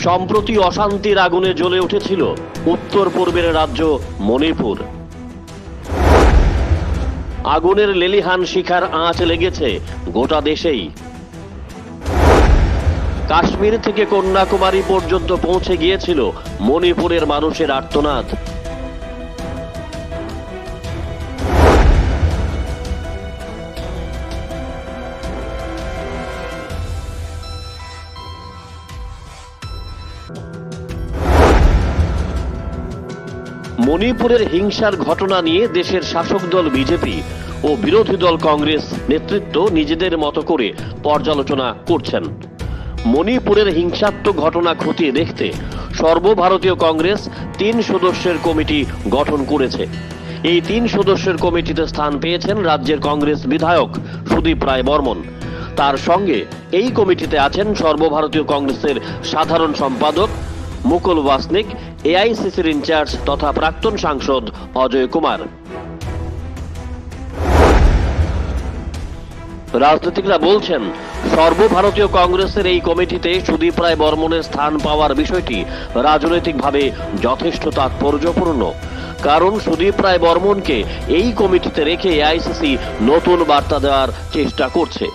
সম্প্রতি অশান্তির আগুনে জ্বলে উঠেছিল উত্তর পূর্বের রাজ্য মণিপুর। আগুনের লেলিহান শিখার আঁচ লেগেছে গোটা দেশেই। কাশ্মীর থেকে কন্যাকুমারী পর্যন্ত পৌঁছে গিয়েছিল মণিপুরের মানুষের আর্তনাদ। মণিপুরের হিংসার ঘটনা নিয়ে দেশের শাসক দল বিজেপি ও বিরোধী দল কংগ্রেস নেতৃত্ব নিজেদের মতো করে পর্যালোচনা করছেন। মণিপুরের হিংসাত্মক ঘটনা খতিয়ে দেখতে সর্বভারতীয় কংগ্রেস ৩ সদস্যের কমিটি গঠন করেছে। এই ৩ সদস্যের কমিটিতে স্থান পেয়েছেন রাজ্যের কংগ্রেস বিধায়ক সুদীপ রায় বর্মন। তার সঙ্গে এই কমিটিতে আছেন সর্বভারতীয় কংগ্রেসের সাধারণ সম্পাদক মুকুল ওয়াসনিক, এআইসিসির ইনচার্জ তথা প্রাক্তন সাংসদ অজয় কুমার। রাজনীতিকরা বলছেন, সর্বভারতীয় কংগ্রেসের এই কমিটিতে সুদীপ রায় বর্মনের স্থান পাওয়ার বিষয়টি রাজনৈতিকভাবে যথেষ্ট তাৎপর্যপূর্ণ। কারণ সুদীপ রায় বর্মনকে এই কমিটিতে রেখে এআইসিসি নতুন বার্তা দেওয়ার চেষ্টা করছে।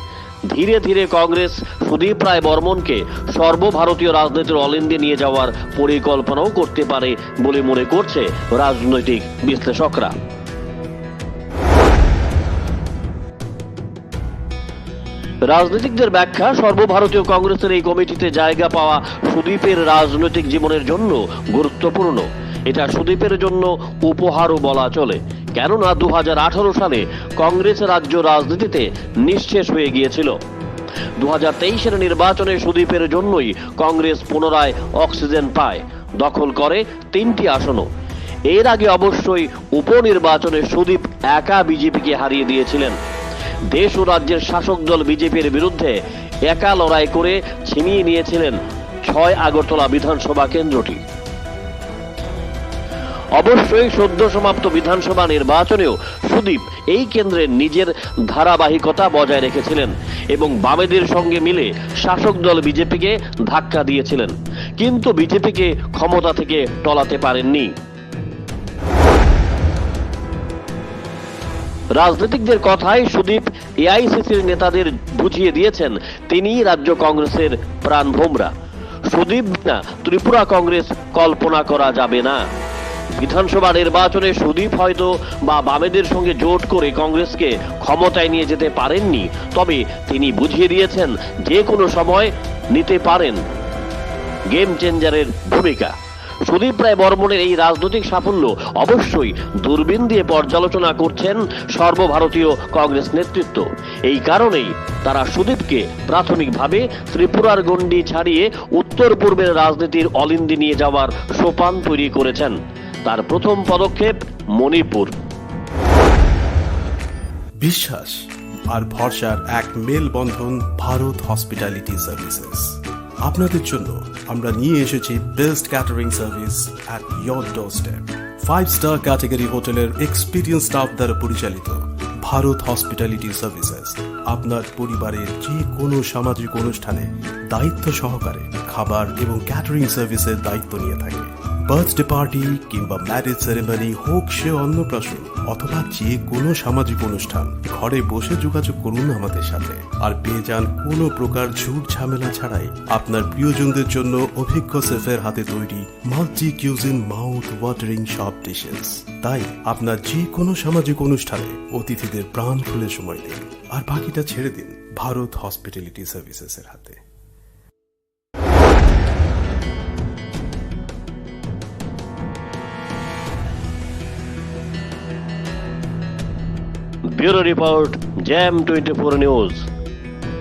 ধীরে ধীরে কংগ্রেস সুদীপ রায় বর্মনকে সর্বভারতীয় রাজনীতির অলিন্দে নিয়ে যাওয়ার পরিকল্পনাও করতে পারে বলে মনে করছে রাজনৈতিক বিশ্লেষকরা। রাজনীতিকদের ব্যাখ্যা, সর্বভারতীয় কংগ্রেসের এই কমিটিতে জায়গা পাওয়া সুদীপের রাজনৈতিক জীবনের জন্য গুরুত্বপূর্ণ। এটা সুদীপের জন্য উপহারও বলা চলে, কেননা 2018 সালে কংগ্রেস রাজ্য রাজনীতিতে নিঃশেষ হয়ে গিয়েছিল। 2023-এর নির্বাচনে সুদীপের জন্যই কংগ্রেস পুনরায় অক্সিজেন পায়, দখল করে 3টি আসনও। এর আগে অবশ্যই উপনির্বাচনে সুদীপ একা বিজেপিকে হারিয়ে দিয়েছিলেন। দেশ ও রাজ্যের শাসক দল বিজেপির বিরুদ্ধে একা লড়াই করে ছিনিয়ে নিয়েছিলেন 6 আগরতলা বিধানসভা কেন্দ্রটি। অবশ্যই সদ্য সমাপ্ত বিধানসভা নির্বাচনেও সুদীপ এই কেন্দ্রে নিজের ধারাবাহিকতা বজায় রেখেছিলেন এবং বামেদের সঙ্গে মিলে শাসক দল বিজেপিকে ধাক্কা দিয়েছিলেন, কিন্তু বিজেপিকে ক্ষমতা থেকে টলাতে পারেননি। রাজনীতিকদের কথায় সুদীপ এআইসিসির নেতাদের বুঝিয়ে দিয়েছেন তিনিই রাজ্য কংগ্রেসের প্রাণভোমরা। সুদীপ না ত্রিপুরা কংগ্রেস কল্পনা করা যাবে না। বিধানসভা নির্বাচনে সুদীপ হয়তো বা বামেদের সঙ্গে জোট করে কংগ্রেসকে ক্ষমতায় নিয়ে যেতে পারেননি, তবে তিনি বুঝিয়ে দিয়েছেন যে কোনো সময় নিতে পারেন গেম চেঞ্জারের ভূমিকা। সুদীপ রায় বর্মনের এই রাজনৈতিক সাফল্য অবশ্যই দূরবীন দিয়ে পর্যালোচনা করছেন সর্বভারতীয় কংগ্রেস নেতৃত্ব। এই কারণেই তারা সুদীপকে প্রাথমিকভাবে ত্রিপুরার গণ্ডি ছাড়িয়ে উত্তর পূর্বের রাজনীতির অলিন্দে নিয়ে যাওয়ার সোপান তৈরি করেছেন। তার প্রথম পদক্ষেপ মণিপুর। বিশ্বাস আর ভরসার এক মেলবন্ধন ভারত হসপিটালিটি সার্ভিসেস। আপনাদের জন্য আমরা নিয়ে এসেছি best catering service at your doorstep. 5-স্টার ক্যাটাগরি হোটেলের এক্সপিরিয়েন্স স্টাফ দ্বারা পরিচালিত ভারত হসপিটালিটি সার্ভিসেস আপনার পরিবারের যে কোনো সামাজিক অনুষ্ঠানে দায়িত্ব সহকারে খাবার এবং ক্যাটারিং সার্ভিসের দায়িত্ব নিয়ে থাকে। বার্থডে পার্টি কিংবা ম্যারেজ সেরেমনি হোক সে অন্নপ্রাশন অথবা যে কোনো সামাজিক অনুষ্ঠান, ঘরে বসে যোগাযোগ করুন আমাদের সাথে আর পেয়ে যান কোনো প্রকার ঝুট ঝামেলা ছাড়াই আপনার প্রিয়জনদের জন্য অভিজ্ঞ শেফের হাতে তৈরি মাল্টি কিউজিন মাউথ ওয়াটারিং সব ডিশেস। তাই আপনার যে কোনো সামাজিক অনুষ্ঠানে অতিথিদের প্রাণ খুলে সময় দিন আর বাকিটা ছেড়ে দিন ভারত হসপিটালিটি সার্ভিসেসের হাতে। Bureau report, jam 24 news.